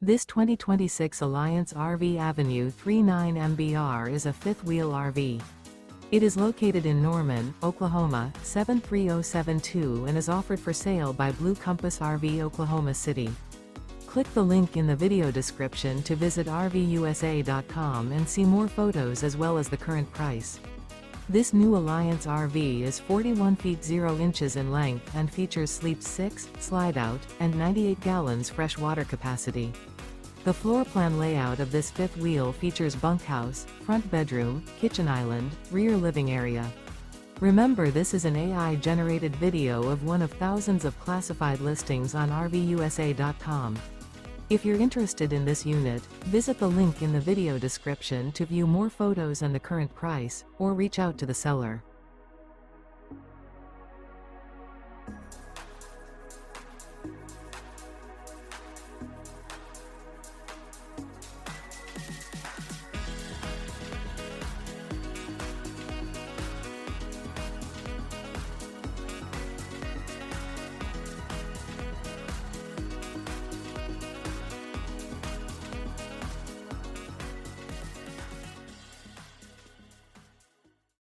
This 2026 Alliance RV Avenue 39 MBR is a fifth-wheel RV. It is located in Norman, Oklahoma, 73072 and is offered for sale by Blue Compass RV Oklahoma City. Click the link in the video description to visit RVUSA.com and see more photos as well as the current price. This new Alliance RV is 41 feet 0 inches in length and features sleep 6, slide-out, and 98 gallons fresh water capacity. The floor plan layout of this fifth wheel features bunkhouse, front bedroom, kitchen island, rear living area. Remember, this is an AI-generated video of one of thousands of classified listings on RVUSA.com. If you're interested in this unit, visit the link in the video description to view more photos and the current price, or reach out to the seller.